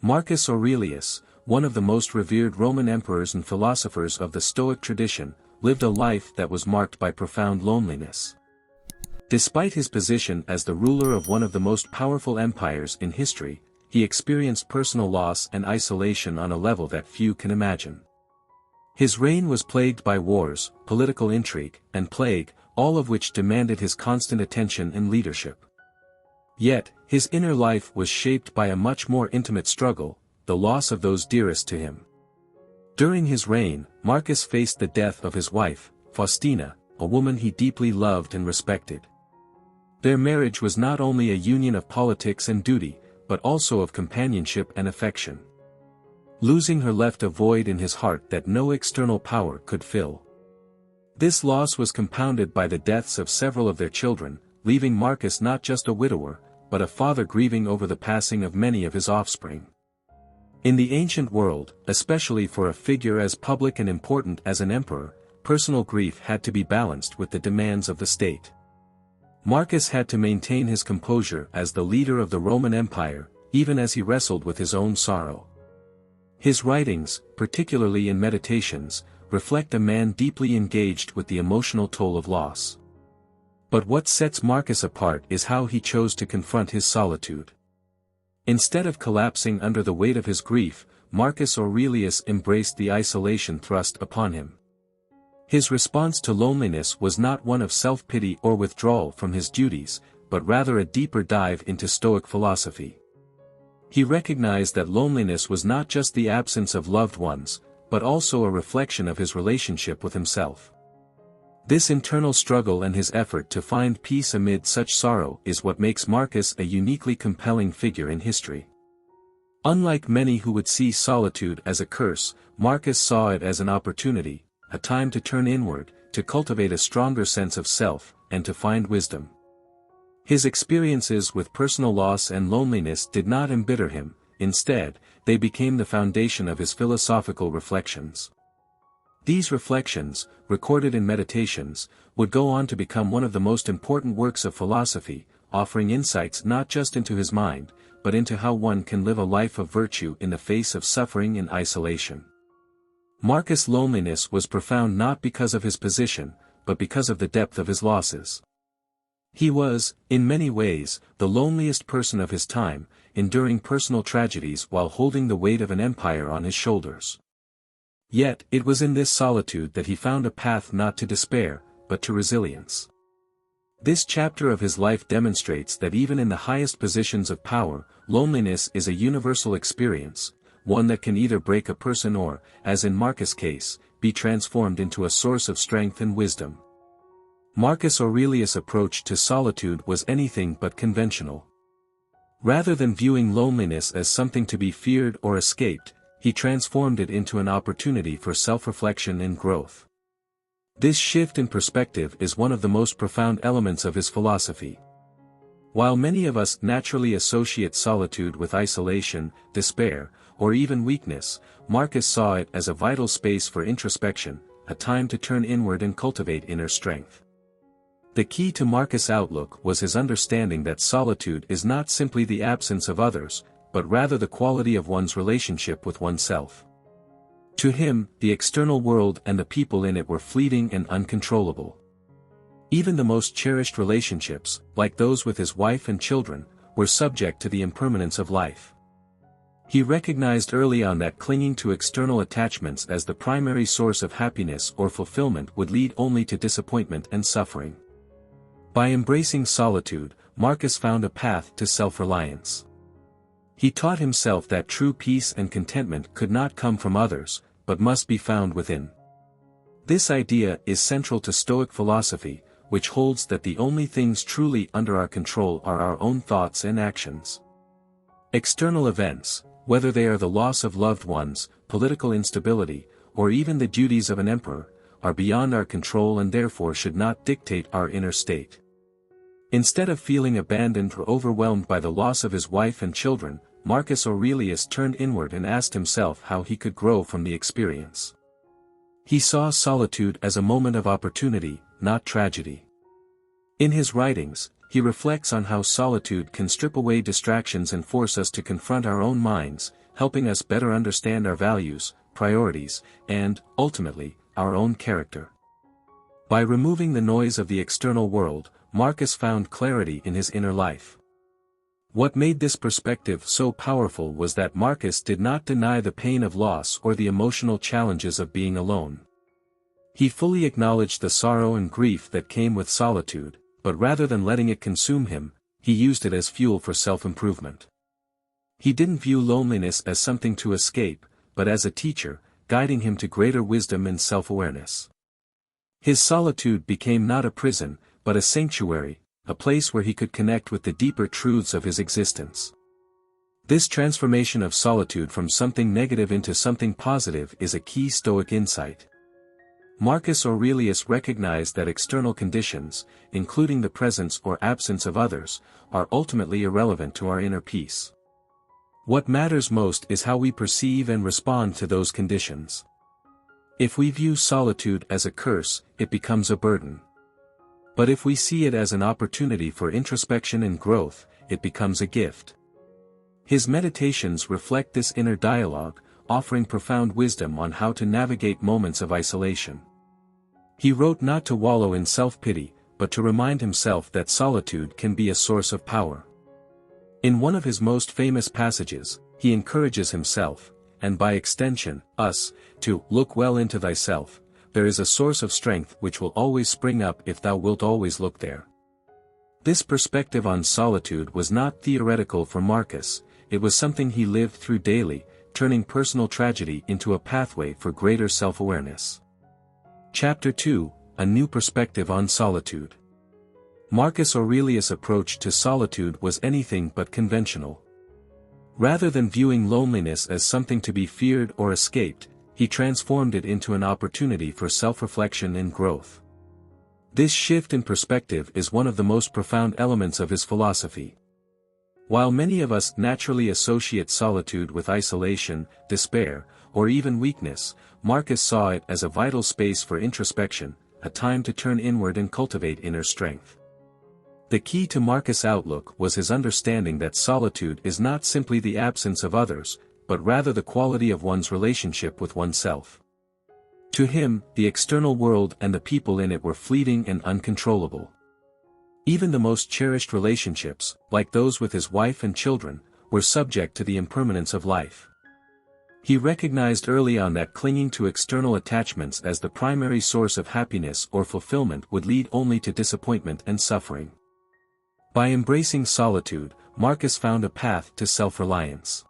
Marcus Aurelius, one of the most revered Roman emperors and philosophers of the Stoic tradition, lived a life that was marked by profound loneliness. Despite his position as the ruler of one of the most powerful empires in history, he experienced personal loss and isolation on a level that few can imagine. His reign was plagued by wars, political intrigue, and plague, all of which demanded his constant attention and leadership. Yet, his inner life was shaped by a much more intimate struggle, the loss of those dearest to him. During his reign, Marcus faced the death of his wife, Faustina, a woman he deeply loved and respected. Their marriage was not only a union of politics and duty, but also of companionship and affection. Losing her left a void in his heart that no external power could fill. This loss was compounded by the deaths of several of their children, leaving Marcus not just a widower, but a father grieving over the passing of many of his offspring. In the ancient world, especially for a figure as public and important as an emperor, personal grief had to be balanced with the demands of the state. Marcus had to maintain his composure as the leader of the Roman Empire, even as he wrestled with his own sorrow. His writings, particularly in Meditations, reflect a man deeply engaged with the emotional toll of loss. But what sets Marcus apart is how he chose to confront his solitude. Instead of collapsing under the weight of his grief, Marcus Aurelius embraced the isolation thrust upon him. His response to loneliness was not one of self-pity or withdrawal from his duties, but rather a deeper dive into Stoic philosophy. He recognized that loneliness was not just the absence of loved ones, but also a reflection of his relationship with himself. This internal struggle and his effort to find peace amid such sorrow is what makes Marcus a uniquely compelling figure in history. Unlike many who would see solitude as a curse, Marcus saw it as an opportunity, a time to turn inward, to cultivate a stronger sense of self, and to find wisdom. His experiences with personal loss and loneliness did not embitter him, instead, they became the foundation of his philosophical reflections. These reflections, recorded in Meditations, would go on to become one of the most important works of philosophy, offering insights not just into his mind, but into how one can live a life of virtue in the face of suffering and isolation. Marcus' loneliness was profound not because of his position, but because of the depth of his losses. He was, in many ways, the loneliest person of his time, enduring personal tragedies while holding the weight of an empire on his shoulders. Yet, it was in this solitude that he found a path not to despair, but to resilience. This chapter of his life demonstrates that even in the highest positions of power, loneliness is a universal experience, one that can either break a person or, as in Marcus' case, be transformed into a source of strength and wisdom. Marcus Aurelius' approach to solitude was anything but conventional. Rather than viewing loneliness as something to be feared or escaped, he transformed it into an opportunity for self-reflection and growth. This shift in perspective is one of the most profound elements of his philosophy. While many of us naturally associate solitude with isolation, despair, or even weakness, Marcus saw it as a vital space for introspection, a time to turn inward and cultivate inner strength. The key to Marcus' outlook was his understanding that solitude is not simply the absence of others, but rather the quality of one's relationship with oneself. To him, the external world and the people in it were fleeting and uncontrollable. Even the most cherished relationships, like those with his wife and children, were subject to the impermanence of life. He recognized early on that clinging to external attachments as the primary source of happiness or fulfillment would lead only to disappointment and suffering. By embracing solitude, Marcus found a path to self-reliance. He taught himself that true peace and contentment could not come from others, but must be found within. This idea is central to Stoic philosophy, which holds that the only things truly under our control are our own thoughts and actions. External events, whether they are the loss of loved ones, political instability, or even the duties of an emperor, are beyond our control and therefore should not dictate our inner state. Instead of feeling abandoned or overwhelmed by the loss of his wife and children, Marcus Aurelius turned inward and asked himself how he could grow from the experience. He saw solitude as a moment of opportunity, not tragedy. In his writings, he reflects on how solitude can strip away distractions and force us to confront our own minds, helping us better understand our values, priorities, and, ultimately, our own character. By removing the noise of the external world, Marcus found clarity in his inner life. What made this perspective so powerful was that Marcus did not deny the pain of loss or the emotional challenges of being alone. He fully acknowledged the sorrow and grief that came with solitude, but rather than letting it consume him, he used it as fuel for self-improvement. He didn't view loneliness as something to escape, but as a teacher, guiding him to greater wisdom and self-awareness. His solitude became not a prison, but a sanctuary, a place where he could connect with the deeper truths of his existence. This transformation of solitude from something negative into something positive is a key Stoic insight. Marcus Aurelius recognized that external conditions, including the presence or absence of others, are ultimately irrelevant to our inner peace. What matters most is how we perceive and respond to those conditions. If we view solitude as a curse, it becomes a burden. But if we see it as an opportunity for introspection and growth, it becomes a gift. His meditations reflect this inner dialogue, offering profound wisdom on how to navigate moments of isolation. He wrote not to wallow in self-pity, but to remind himself that solitude can be a source of power. In one of his most famous passages, he encourages himself, and by extension, us, to look well into thyself. There is a source of strength which will always spring up if thou wilt always look there. This perspective on solitude was not theoretical for Marcus, it was something he lived through daily, turning personal tragedy into a pathway for greater self-awareness. Chapter 2, A New Perspective on Solitude. Marcus Aurelius' approach to solitude was anything but conventional. Rather than viewing loneliness as something to be feared or escaped, he transformed it into an opportunity for self-reflection and growth. This shift in perspective is one of the most profound elements of his philosophy. While many of us naturally associate solitude with isolation, despair, or even weakness, Marcus saw it as a vital space for introspection, a time to turn inward and cultivate inner strength. The key to Marcus' outlook was his understanding that solitude is not simply the absence of others, but rather the quality of one's relationship with oneself. To him, the external world and the people in it were fleeting and uncontrollable. Even the most cherished relationships, like those with his wife and children, were subject to the impermanence of life. He recognized early on that clinging to external attachments as the primary source of happiness or fulfillment would lead only to disappointment and suffering. By embracing solitude, Marcus found a path to self-reliance.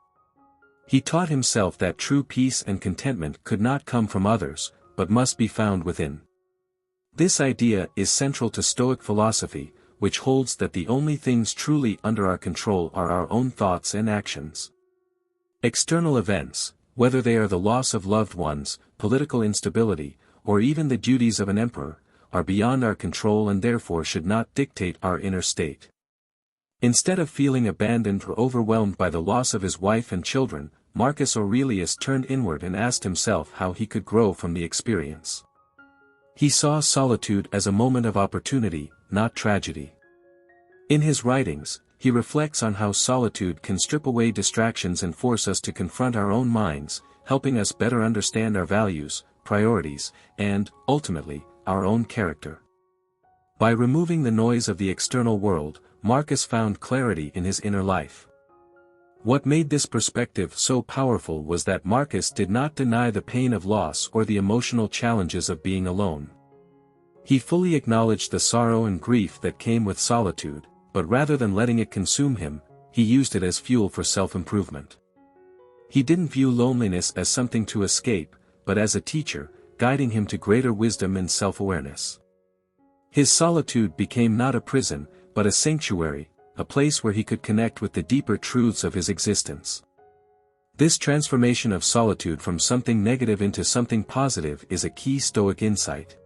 He taught himself that true peace and contentment could not come from others, but must be found within. This idea is central to Stoic philosophy, which holds that the only things truly under our control are our own thoughts and actions. External events, whether they are the loss of loved ones, political instability, or even the duties of an emperor, are beyond our control and therefore should not dictate our inner state. Instead of feeling abandoned or overwhelmed by the loss of his wife and children, Marcus Aurelius turned inward and asked himself how he could grow from the experience. He saw solitude as a moment of opportunity, not tragedy. In his writings, he reflects on how solitude can strip away distractions and force us to confront our own minds, helping us better understand our values, priorities, and, ultimately, our own character. By removing the noise of the external world, Marcus found clarity in his inner life. What made this perspective so powerful was that Marcus did not deny the pain of loss or the emotional challenges of being alone. He fully acknowledged the sorrow and grief that came with solitude, but rather than letting it consume him, he used it as fuel for self-improvement. He didn't view loneliness as something to escape, but as a teacher, guiding him to greater wisdom and self-awareness. His solitude became not a prison, but a sanctuary, a place where he could connect with the deeper truths of his existence. This transformation of solitude from something negative into something positive is a key Stoic insight.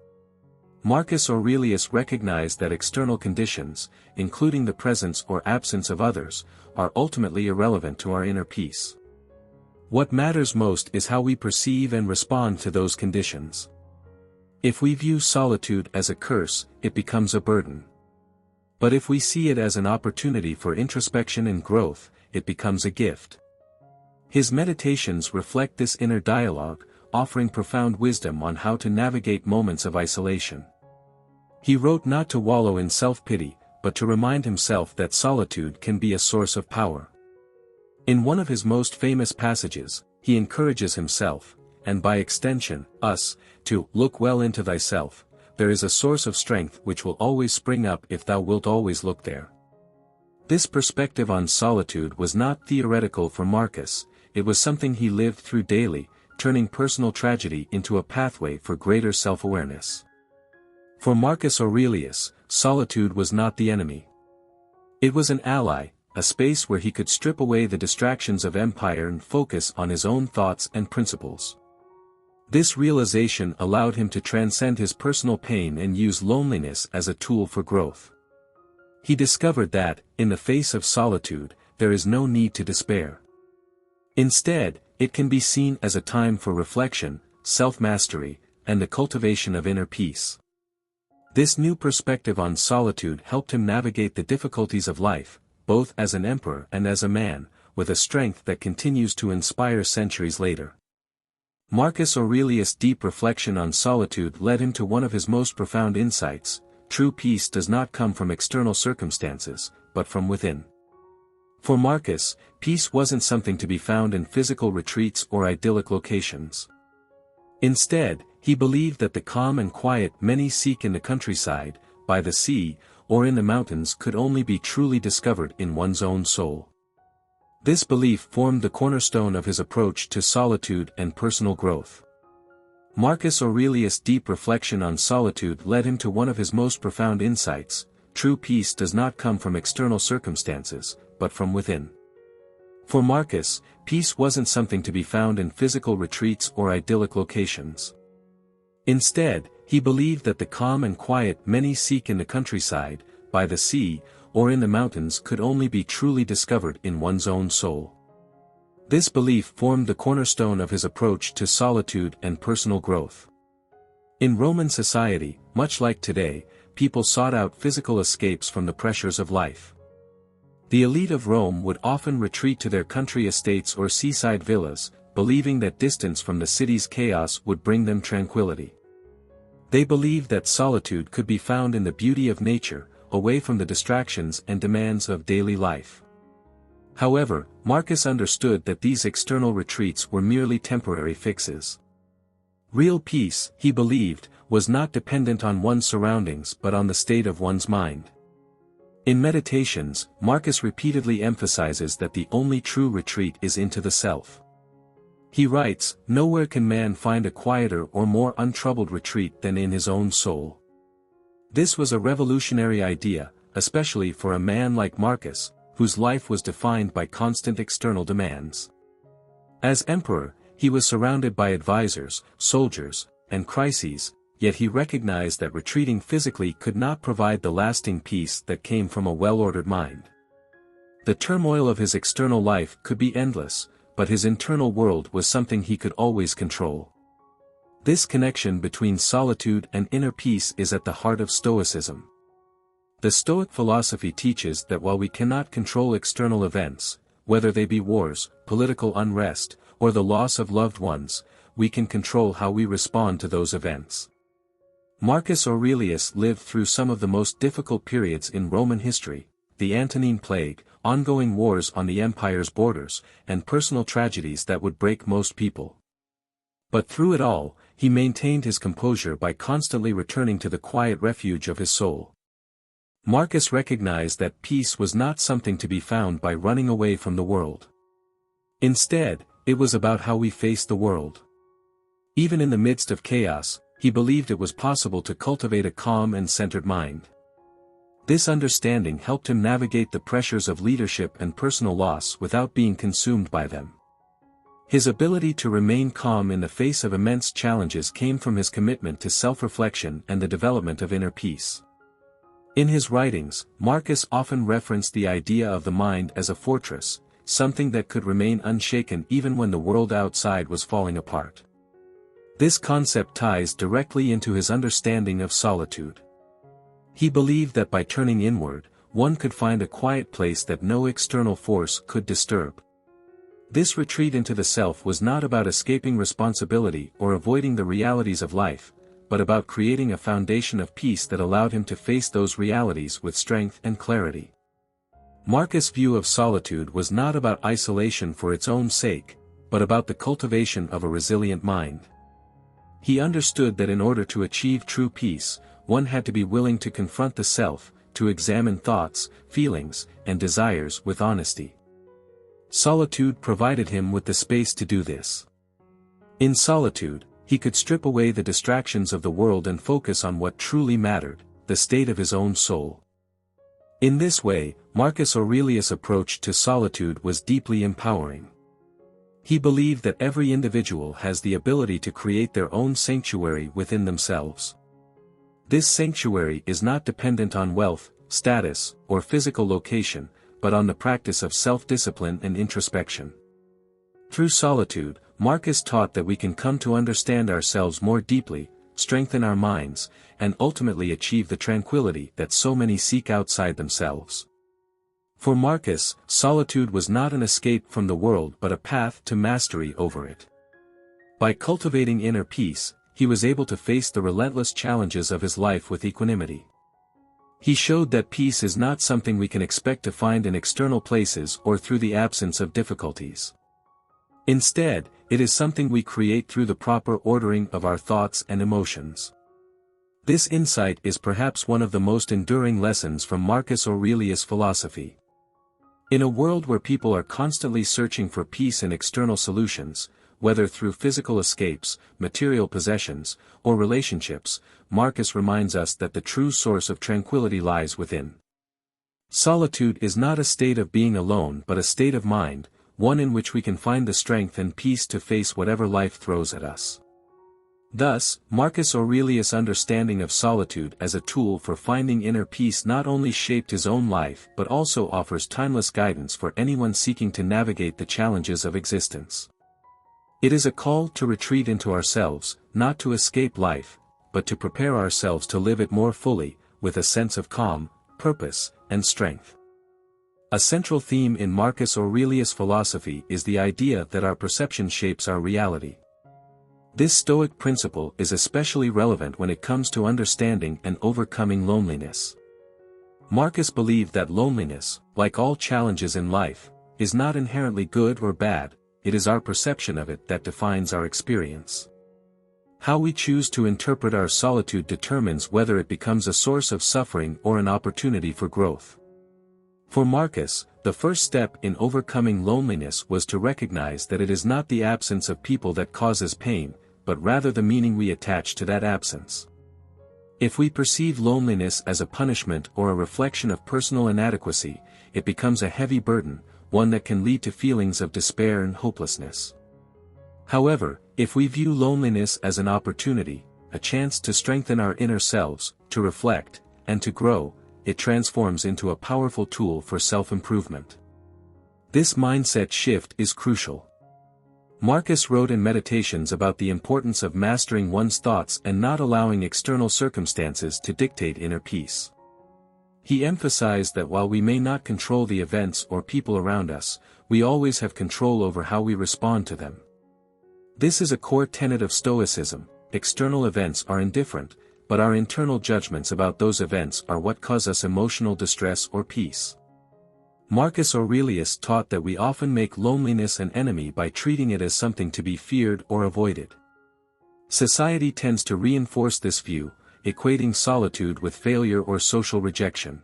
Marcus Aurelius recognized that external conditions, including the presence or absence of others, are ultimately irrelevant to our inner peace. What matters most is how we perceive and respond to those conditions. If we view solitude as a curse, it becomes a burden. But if we see it as an opportunity for introspection and growth, it becomes a gift. His meditations reflect this inner dialogue, offering profound wisdom on how to navigate moments of isolation. He wrote not to wallow in self-pity, but to remind himself that solitude can be a source of power. In one of his most famous passages, he encourages himself, and by extension, us, to look well into thyself. There is a source of strength which will always spring up if thou wilt always look there. This perspective on solitude was not theoretical for Marcus, it was something he lived through daily, turning personal tragedy into a pathway for greater self-awareness. For Marcus Aurelius, solitude was not the enemy. It was an ally, a space where he could strip away the distractions of empire and focus on his own thoughts and principles. This realization allowed him to transcend his personal pain and use loneliness as a tool for growth. He discovered that, in the face of solitude, there is no need to despair. Instead, it can be seen as a time for reflection, self-mastery, and the cultivation of inner peace. This new perspective on solitude helped him navigate the difficulties of life, both as an emperor and as a man, with a strength that continues to inspire centuries later. Marcus Aurelius' deep reflection on solitude led him to one of his most profound insights: true peace does not come from external circumstances, but from within. For Marcus, peace wasn't something to be found in physical retreats or idyllic locations. Instead, he believed that the calm and quiet many seek in the countryside, by the sea, or in the mountains could only be truly discovered in one's own soul. This belief formed the cornerstone of his approach to solitude and personal growth. Marcus Aurelius' deep reflection on solitude led him to one of his most profound insights: true peace does not come from external circumstances, but from within. For Marcus, peace wasn't something to be found in physical retreats or idyllic locations. Instead, he believed that the calm and quiet many seek in the countryside, by the sea, or in the mountains could only be truly discovered in one's own soul. This belief formed the cornerstone of his approach to solitude and personal growth. In Roman society, much like today, people sought out physical escapes from the pressures of life. The elite of Rome would often retreat to their country estates or seaside villas, believing that distance from the city's chaos would bring them tranquility. They believed that solitude could be found in the beauty of nature, away from the distractions and demands of daily life. However, Marcus understood that these external retreats were merely temporary fixes. Real peace, he believed, was not dependent on one's surroundings but on the state of one's mind. In Meditations, Marcus repeatedly emphasizes that the only true retreat is into the self. He writes, "Nowhere can man find a quieter or more untroubled retreat than in his own soul." This was a revolutionary idea, especially for a man like Marcus, whose life was defined by constant external demands. As emperor, he was surrounded by advisors, soldiers, and crises, yet he recognized that retreating physically could not provide the lasting peace that came from a well-ordered mind. The turmoil of his external life could be endless, but his internal world was something he could always control. This connection between solitude and inner peace is at the heart of Stoicism. The Stoic philosophy teaches that while we cannot control external events, whether they be wars, political unrest, or the loss of loved ones, we can control how we respond to those events. Marcus Aurelius lived through some of the most difficult periods in Roman history: the Antonine Plague, ongoing wars on the empire's borders, and personal tragedies that would break most people. But through it all, he maintained his composure by constantly returning to the quiet refuge of his soul. Marcus recognized that peace was not something to be found by running away from the world. Instead, it was about how we face the world. Even in the midst of chaos, he believed it was possible to cultivate a calm and centered mind. This understanding helped him navigate the pressures of leadership and personal loss without being consumed by them. His ability to remain calm in the face of immense challenges came from his commitment to self-reflection and the development of inner peace. In his writings, Marcus often referenced the idea of the mind as a fortress, something that could remain unshaken even when the world outside was falling apart. This concept ties directly into his understanding of solitude. He believed that by turning inward, one could find a quiet place that no external force could disturb. This retreat into the self was not about escaping responsibility or avoiding the realities of life, but about creating a foundation of peace that allowed him to face those realities with strength and clarity. Marcus' view of solitude was not about isolation for its own sake, but about the cultivation of a resilient mind. He understood that in order to achieve true peace, one had to be willing to confront the self, to examine thoughts, feelings, and desires with honesty. Solitude provided him with the space to do this. In solitude, he could strip away the distractions of the world and focus on what truly mattered, the state of his own soul. In this way, Marcus Aurelius' approach to solitude was deeply empowering. He believed that every individual has the ability to create their own sanctuary within themselves. This sanctuary is not dependent on wealth, status, or physical location, but on the practice of self-discipline and introspection. Through solitude, Marcus taught that we can come to understand ourselves more deeply, strengthen our minds, and ultimately achieve the tranquility that so many seek outside themselves. For Marcus, solitude was not an escape from the world but a path to mastery over it. By cultivating inner peace, he was able to face the relentless challenges of his life with equanimity. He showed that peace is not something we can expect to find in external places or through the absence of difficulties. Instead, it is something we create through the proper ordering of our thoughts and emotions. This insight is perhaps one of the most enduring lessons from Marcus Aurelius' philosophy. In a world where people are constantly searching for peace in external solutions, whether through physical escapes, material possessions, or relationships, Marcus reminds us that the true source of tranquility lies within. Solitude is not a state of being alone but a state of mind, one in which we can find the strength and peace to face whatever life throws at us. Thus, Marcus Aurelius' understanding of solitude as a tool for finding inner peace not only shaped his own life but also offers timeless guidance for anyone seeking to navigate the challenges of existence. It is a call to retreat into ourselves, not to escape life, but to prepare ourselves to live it more fully, with a sense of calm, purpose, and strength. A central theme in Marcus Aurelius' philosophy is the idea that our perception shapes our reality. This Stoic principle is especially relevant when it comes to understanding and overcoming loneliness. Marcus believed that loneliness, like all challenges in life, is not inherently good or bad, it is our perception of it that defines our experience. How we choose to interpret our solitude determines whether it becomes a source of suffering or an opportunity for growth. For Marcus, the first step in overcoming loneliness was to recognize that it is not the absence of people that causes pain, but rather the meaning we attach to that absence. If we perceive loneliness as a punishment or a reflection of personal inadequacy, it becomes a heavy burden, one that can lead to feelings of despair and hopelessness. However, if we view loneliness as an opportunity, a chance to strengthen our inner selves, to reflect, and to grow, it transforms into a powerful tool for self-improvement. This mindset shift is crucial. Marcus wrote in Meditations about the importance of mastering one's thoughts and not allowing external circumstances to dictate inner peace. He emphasized that while we may not control the events or people around us, we always have control over how we respond to them. This is a core tenet of Stoicism. External events are indifferent, but our internal judgments about those events are what cause us emotional distress or peace. Marcus Aurelius taught that we often make loneliness an enemy by treating it as something to be feared or avoided. Society tends to reinforce this view, equating solitude with failure or social rejection.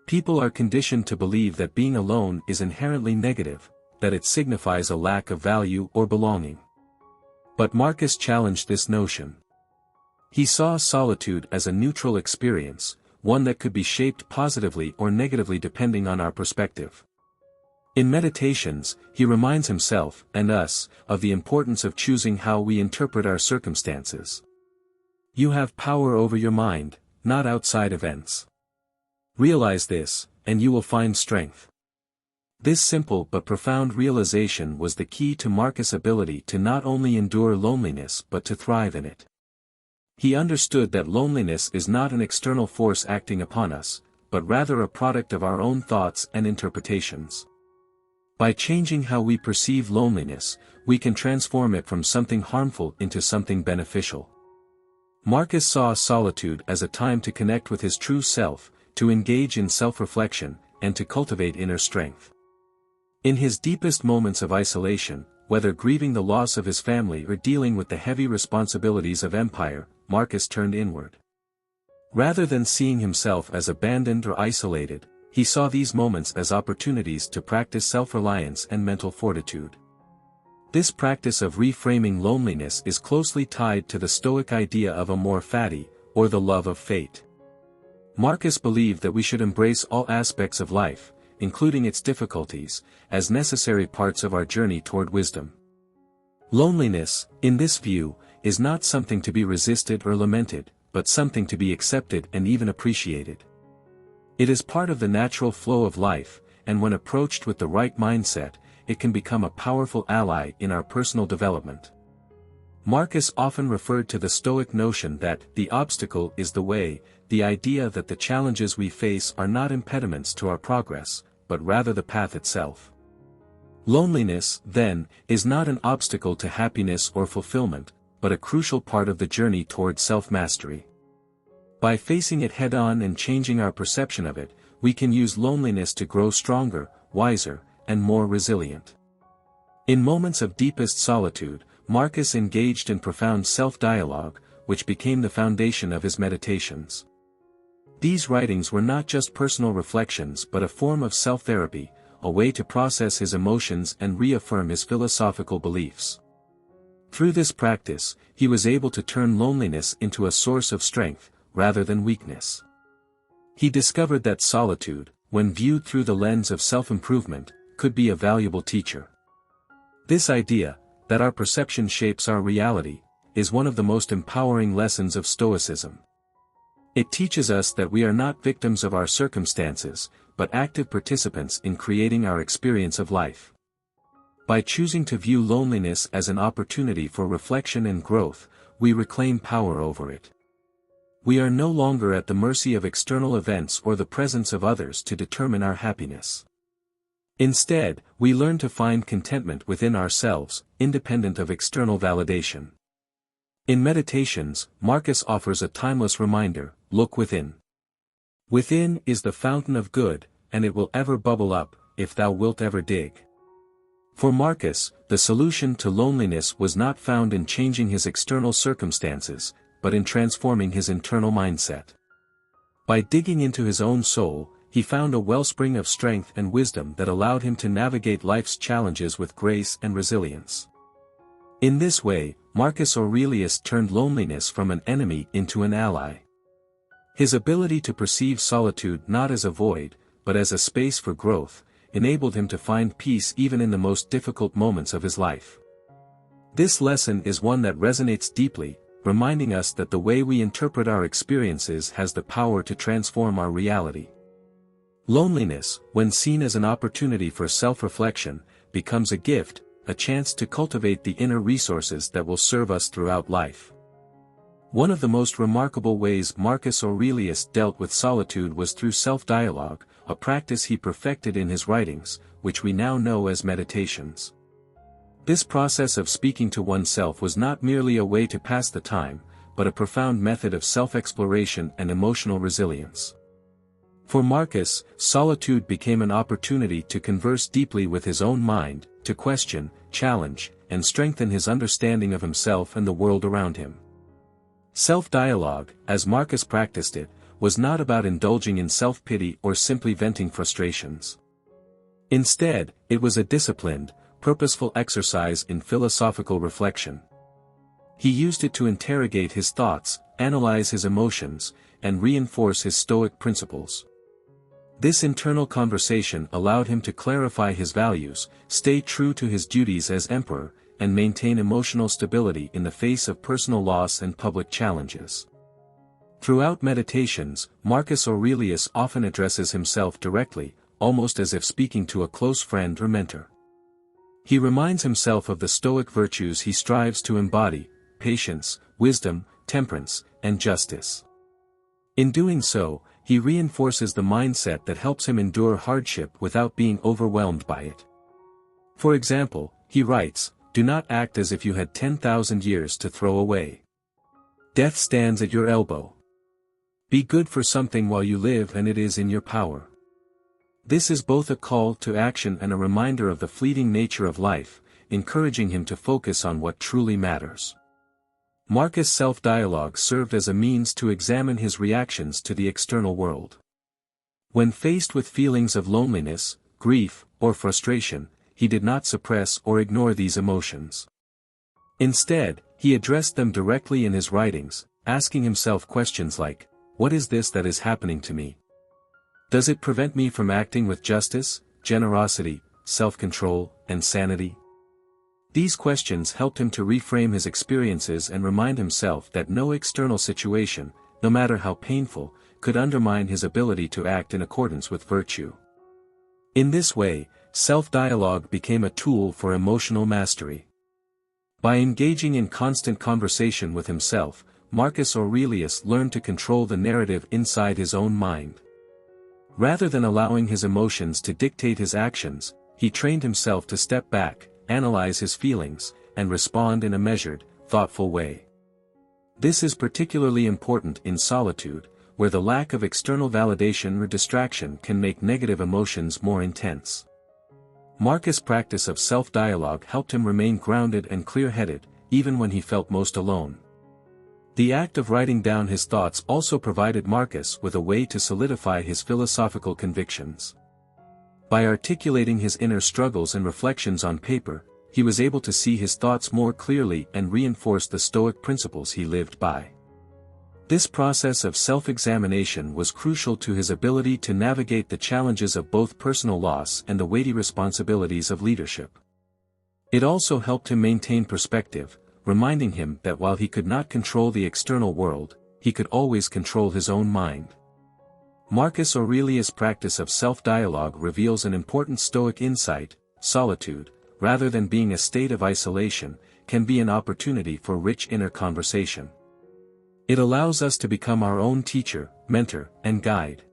People are conditioned to believe that being alone is inherently negative, that it signifies a lack of value or belonging. But Marcus challenged this notion. He saw solitude as a neutral experience, one that could be shaped positively or negatively depending on our perspective. In Meditations, he reminds himself, and us, of the importance of choosing how we interpret our circumstances. You have power over your mind, not outside events. Realize this, and you will find strength. This simple but profound realization was the key to Marcus' ability to not only endure loneliness but to thrive in it. He understood that loneliness is not an external force acting upon us, but rather a product of our own thoughts and interpretations. By changing how we perceive loneliness, we can transform it from something harmful into something beneficial. Marcus saw solitude as a time to connect with his true self, to engage in self-reflection, and to cultivate inner strength. In his deepest moments of isolation, whether grieving the loss of his family or dealing with the heavy responsibilities of empire, Marcus turned inward. Rather than seeing himself as abandoned or isolated, he saw these moments as opportunities to practice self-reliance and mental fortitude. This practice of reframing loneliness is closely tied to the Stoic idea of amor fati, or the love of fate. Marcus believed that we should embrace all aspects of life, including its difficulties, as necessary parts of our journey toward wisdom. Loneliness, in this view, is not something to be resisted or lamented, but something to be accepted and even appreciated. It is part of the natural flow of life, and when approached with the right mindset, it can become a powerful ally in our personal development. Marcus often referred to the Stoic notion that the obstacle is the way, the idea that the challenges we face are not impediments to our progress, but rather the path itself. Loneliness, then, is not an obstacle to happiness or fulfillment, but a crucial part of the journey toward self-mastery. By facing it head-on and changing our perception of it, we can use loneliness to grow stronger, wiser, and more resilient. In moments of deepest solitude, Marcus engaged in profound self-dialogue, which became the foundation of his meditations. These writings were not just personal reflections but a form of self-therapy, a way to process his emotions and reaffirm his philosophical beliefs. Through this practice, he was able to turn loneliness into a source of strength, rather than weakness. He discovered that solitude, when viewed through the lens of self-improvement, could be a valuable teacher. This idea, that our perception shapes our reality, is one of the most empowering lessons of Stoicism. It teaches us that we are not victims of our circumstances, but active participants in creating our experience of life. By choosing to view loneliness as an opportunity for reflection and growth, we reclaim power over it. We are no longer at the mercy of external events or the presence of others to determine our happiness. Instead, we learn to find contentment within ourselves, independent of external validation. In Meditations, Marcus offers a timeless reminder: look within. Within is the fountain of good, and it will ever bubble up, if thou wilt ever dig. For Marcus, the solution to loneliness was not found in changing his external circumstances, but in transforming his internal mindset. By digging into his own soul, he found a wellspring of strength and wisdom that allowed him to navigate life's challenges with grace and resilience. In this way, Marcus Aurelius turned loneliness from an enemy into an ally. His ability to perceive solitude not as a void, but as a space for growth, enabled him to find peace even in the most difficult moments of his life. This lesson is one that resonates deeply, reminding us that the way we interpret our experiences has the power to transform our reality. Loneliness, when seen as an opportunity for self-reflection, becomes a gift, a chance to cultivate the inner resources that will serve us throughout life. One of the most remarkable ways Marcus Aurelius dealt with solitude was through self-dialogue, a practice he perfected in his writings, which we now know as Meditations. This process of speaking to oneself was not merely a way to pass the time, but a profound method of self-exploration and emotional resilience. For Marcus, solitude became an opportunity to converse deeply with his own mind, to question, challenge, and strengthen his understanding of himself and the world around him. Self-dialogue, as Marcus practiced it, was not about indulging in self-pity or simply venting frustrations. Instead, it was a disciplined, purposeful exercise in philosophical reflection. He used it to interrogate his thoughts, analyze his emotions, and reinforce his Stoic principles. This internal conversation allowed him to clarify his values, stay true to his duties as emperor, and maintain emotional stability in the face of personal loss and public challenges. Throughout Meditations, Marcus Aurelius often addresses himself directly, almost as if speaking to a close friend or mentor. He reminds himself of the Stoic virtues he strives to embody: patience, wisdom, temperance, and justice. In doing so, he reinforces the mindset that helps him endure hardship without being overwhelmed by it. For example, he writes, "Do not act as if you had 10,000 years to throw away. Death stands at your elbow. Be good for something while you live and it is in your power." This is both a call to action and a reminder of the fleeting nature of life, encouraging him to focus on what truly matters. Marcus' self-dialogue served as a means to examine his reactions to the external world. When faced with feelings of loneliness, grief, or frustration, he did not suppress or ignore these emotions. Instead, he addressed them directly in his writings, asking himself questions like, "What is this that is happening to me? Does it prevent me from acting with justice, generosity, self-control, and sanity?" These questions helped him to reframe his experiences and remind himself that no external situation, no matter how painful, could undermine his ability to act in accordance with virtue. In this way, self-dialogue became a tool for emotional mastery. By engaging in constant conversation with himself, Marcus Aurelius learned to control the narrative inside his own mind. Rather than allowing his emotions to dictate his actions, he trained himself to step back, analyze his feelings, and respond in a measured, thoughtful way. This is particularly important in solitude, where the lack of external validation or distraction can make negative emotions more intense. Marcus' practice of self-dialogue helped him remain grounded and clear-headed, even when he felt most alone. The act of writing down his thoughts also provided Marcus with a way to solidify his philosophical convictions. By articulating his inner struggles and reflections on paper, he was able to see his thoughts more clearly and reinforce the Stoic principles he lived by. This process of self-examination was crucial to his ability to navigate the challenges of both personal loss and the weighty responsibilities of leadership. It also helped him maintain perspective, reminding him that while he could not control the external world, he could always control his own mind. Marcus Aurelius' practice of self-dialogue reveals an important Stoic insight: solitude, rather than being a state of isolation, can be an opportunity for rich inner conversation. It allows us to become our own teacher, mentor, and guide.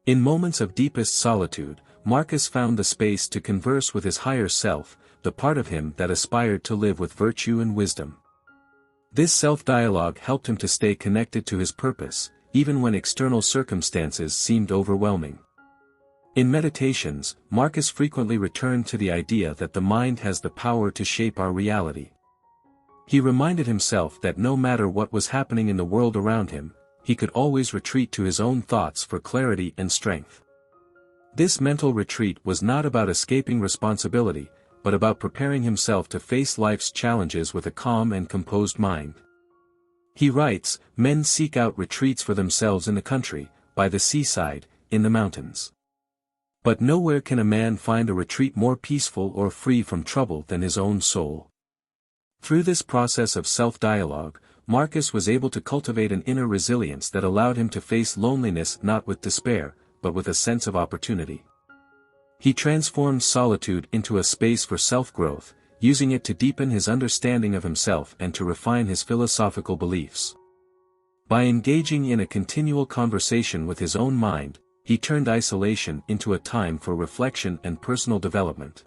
In moments of deepest solitude, Marcus found the space to converse with his higher self, the part of him that aspired to live with virtue and wisdom. This self-dialogue helped him to stay connected to his purpose, even when external circumstances seemed overwhelming. In meditations, Marcus frequently returned to the idea that the mind has the power to shape our reality. He reminded himself that no matter what was happening in the world around him, he could always retreat to his own thoughts for clarity and strength. This mental retreat was not about escaping responsibility, but about preparing himself to face life's challenges with a calm and composed mind. He writes, "Men seek out retreats for themselves in the country, by the seaside, in the mountains. But nowhere can a man find a retreat more peaceful or free from trouble than his own soul." Through this process of self-dialogue, Marcus was able to cultivate an inner resilience that allowed him to face loneliness not with despair, but with a sense of opportunity. He transformed solitude into a space for self-growth, using it to deepen his understanding of himself and to refine his philosophical beliefs. By engaging in a continual conversation with his own mind, he turned isolation into a time for reflection and personal development.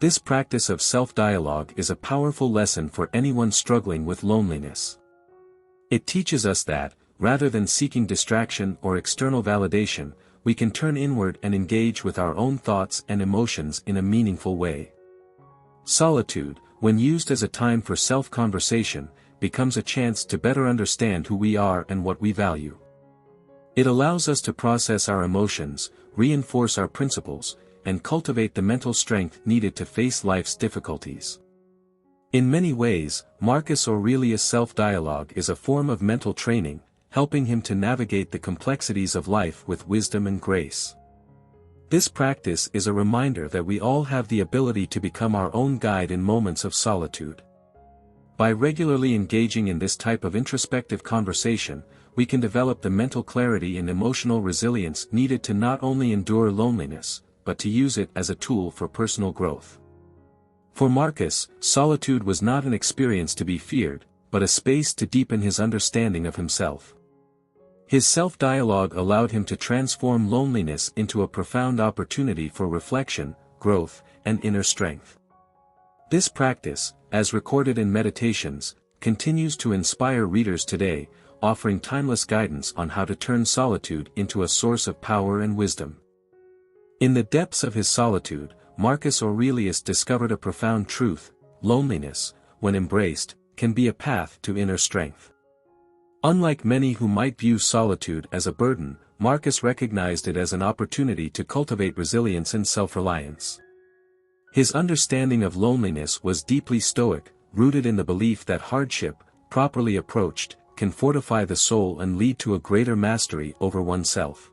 This practice of self-dialogue is a powerful lesson for anyone struggling with loneliness. It teaches us that, rather than seeking distraction or external validation, we can turn inward and engage with our own thoughts and emotions in a meaningful way. Solitude, when used as a time for self-conversation, becomes a chance to better understand who we are and what we value. It allows us to process our emotions, reinforce our principles, and cultivate the mental strength needed to face life's difficulties. In many ways, Marcus Aurelius' self-dialogue is a form of mental training, helping him to navigate the complexities of life with wisdom and grace. This practice is a reminder that we all have the ability to become our own guide in moments of solitude. By regularly engaging in this type of introspective conversation, we can develop the mental clarity and emotional resilience needed to not only endure loneliness, but to use it as a tool for personal growth. For Marcus, solitude was not an experience to be feared, but a space to deepen his understanding of himself. His self-dialogue allowed him to transform loneliness into a profound opportunity for reflection, growth, and inner strength. This practice, as recorded in Meditations, continues to inspire readers today, offering timeless guidance on how to turn solitude into a source of power and wisdom. In the depths of his solitude, Marcus Aurelius discovered a profound truth: loneliness, when embraced, can be a path to inner strength. Unlike many who might view solitude as a burden, Marcus recognized it as an opportunity to cultivate resilience and self-reliance. His understanding of loneliness was deeply Stoic, rooted in the belief that hardship, properly approached, can fortify the soul and lead to a greater mastery over oneself.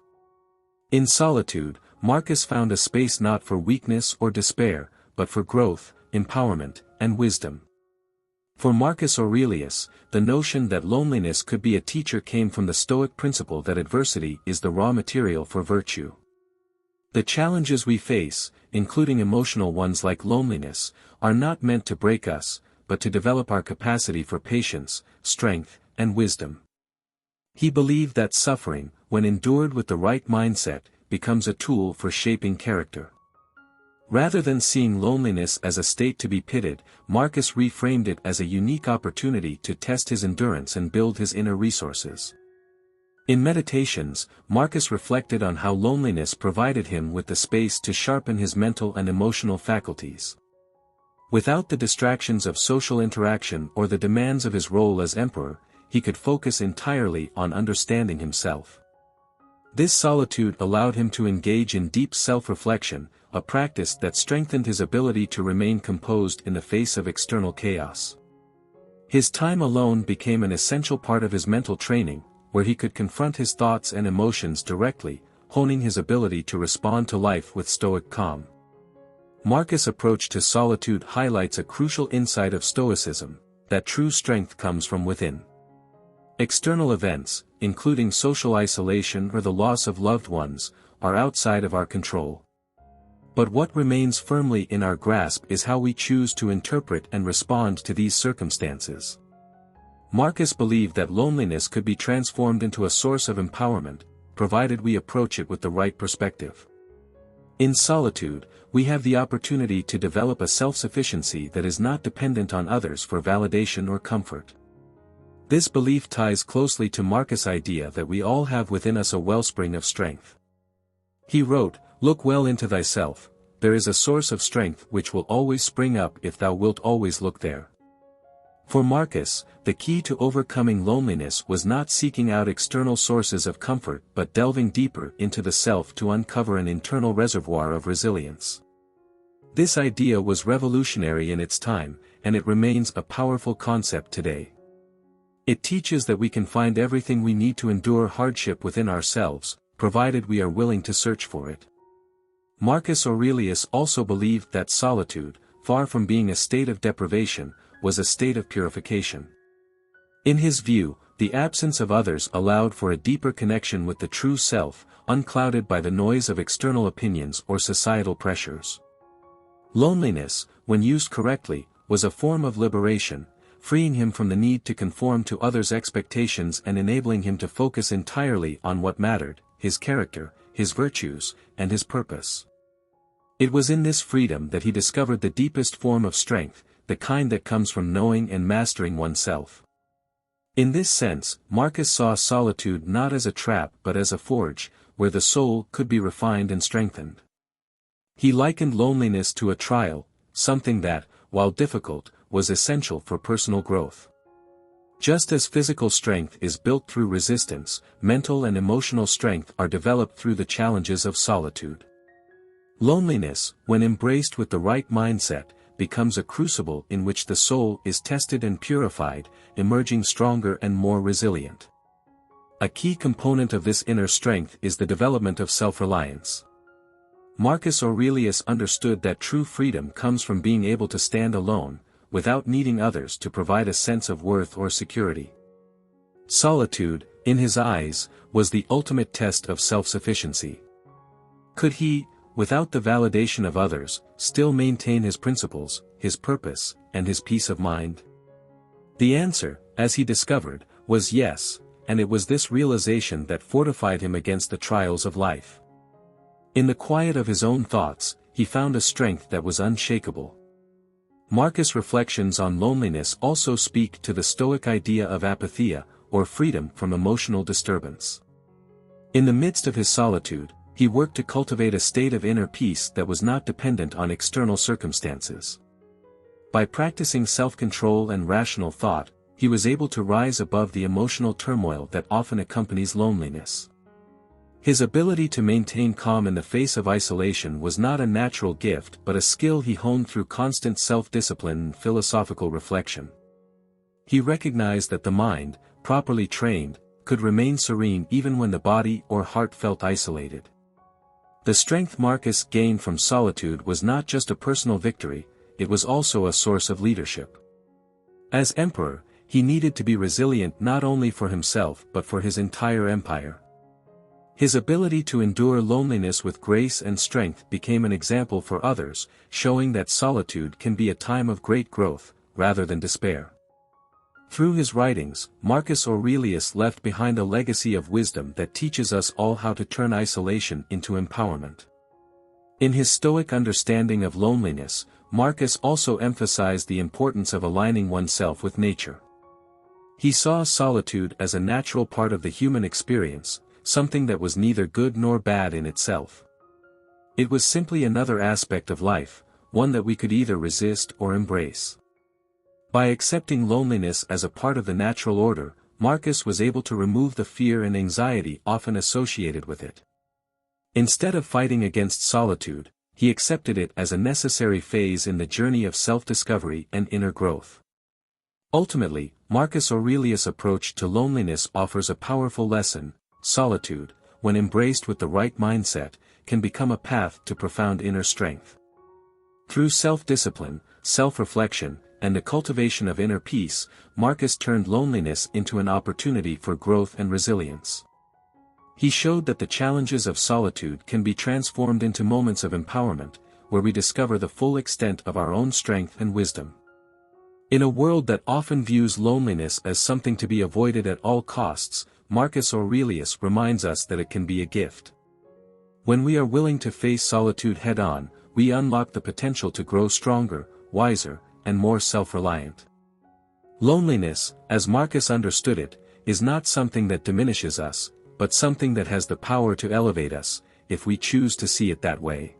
In solitude, Marcus found a space not for weakness or despair, but for growth, empowerment, and wisdom. For Marcus Aurelius, the notion that loneliness could be a teacher came from the Stoic principle that adversity is the raw material for virtue. The challenges we face, including emotional ones like loneliness, are not meant to break us, but to develop our capacity for patience, strength, and wisdom. He believed that suffering, when endured with the right mindset, becomes a tool for shaping character. Rather than seeing loneliness as a state to be pitied, Marcus reframed it as a unique opportunity to test his endurance and build his inner resources. In Meditations, Marcus reflected on how loneliness provided him with the space to sharpen his mental and emotional faculties. Without the distractions of social interaction or the demands of his role as emperor, he could focus entirely on understanding himself. This solitude allowed him to engage in deep self-reflection, a practice that strengthened his ability to remain composed in the face of external chaos. His time alone became an essential part of his mental training, where he could confront his thoughts and emotions directly, honing his ability to respond to life with stoic calm. Marcus' approach to solitude highlights a crucial insight of Stoicism, that true strength comes from within. External events, including social isolation or the loss of loved ones, are outside of our control. But what remains firmly in our grasp is how we choose to interpret and respond to these circumstances. Marcus believed that loneliness could be transformed into a source of empowerment, provided we approach it with the right perspective. In solitude, we have the opportunity to develop a self-sufficiency that is not dependent on others for validation or comfort. This belief ties closely to Marcus' idea that we all have within us a wellspring of strength. He wrote, "Look well into thyself, there is a source of strength which will always spring up if thou wilt always look there." For Marcus, the key to overcoming loneliness was not seeking out external sources of comfort but delving deeper into the self to uncover an internal reservoir of resilience. This idea was revolutionary in its time, and it remains a powerful concept today. It teaches that we can find everything we need to endure hardship within ourselves, provided we are willing to search for it. Marcus Aurelius also believed that solitude, far from being a state of deprivation, was a state of purification. In his view, the absence of others allowed for a deeper connection with the true self, unclouded by the noise of external opinions or societal pressures. Loneliness, when used correctly, was a form of liberation, freeing him from the need to conform to others' expectations and enabling him to focus entirely on what mattered: his character, his virtues, and his purpose. It was in this freedom that he discovered the deepest form of strength, the kind that comes from knowing and mastering oneself. In this sense, Marcus saw solitude not as a trap but as a forge, where the soul could be refined and strengthened. He likened loneliness to a trial, something that, while difficult, was essential for personal growth. Just as physical strength is built through resistance, mental and emotional strength are developed through the challenges of solitude. Loneliness, when embraced with the right mindset, becomes a crucible in which the soul is tested and purified, emerging stronger and more resilient. A key component of this inner strength is the development of self-reliance. Marcus Aurelius understood that true freedom comes from being able to stand alone, without needing others to provide a sense of worth or security. Solitude, in his eyes, was the ultimate test of self-sufficiency. Could he, without the validation of others, still maintain his principles, his purpose, and his peace of mind? The answer, as he discovered, was yes, and it was this realization that fortified him against the trials of life. In the quiet of his own thoughts, he found a strength that was unshakable. Marcus' reflections on loneliness also speak to the Stoic idea of apatheia, or freedom from emotional disturbance. In the midst of his solitude, he worked to cultivate a state of inner peace that was not dependent on external circumstances. By practicing self-control and rational thought, he was able to rise above the emotional turmoil that often accompanies loneliness. His ability to maintain calm in the face of isolation was not a natural gift but a skill he honed through constant self-discipline and philosophical reflection. He recognized that the mind, properly trained, could remain serene even when the body or heart felt isolated. The strength Marcus gained from solitude was not just a personal victory, it was also a source of leadership. As emperor, he needed to be resilient not only for himself but for his entire empire. His ability to endure loneliness with grace and strength became an example for others, showing that solitude can be a time of great growth, rather than despair. Through his writings, Marcus Aurelius left behind a legacy of wisdom that teaches us all how to turn isolation into empowerment. In his Stoic understanding of loneliness, Marcus also emphasized the importance of aligning oneself with nature. He saw solitude as a natural part of the human experience, something that was neither good nor bad in itself. It was simply another aspect of life, one that we could either resist or embrace. By accepting loneliness as a part of the natural order, Marcus was able to remove the fear and anxiety often associated with it. Instead of fighting against solitude, he accepted it as a necessary phase in the journey of self-discovery and inner growth. Ultimately, Marcus Aurelius' approach to loneliness offers a powerful lesson. Solitude, when embraced with the right mindset, can become a path to profound inner strength. Through self-discipline, self-reflection, and the cultivation of inner peace, Marcus turned loneliness into an opportunity for growth and resilience. He showed that the challenges of solitude can be transformed into moments of empowerment, where we discover the full extent of our own strength and wisdom. In a world that often views loneliness as something to be avoided at all costs, Marcus Aurelius reminds us that it can be a gift. When we are willing to face solitude head-on, we unlock the potential to grow stronger, wiser, and more self-reliant. Loneliness, as Marcus understood it, is not something that diminishes us, but something that has the power to elevate us, if we choose to see it that way.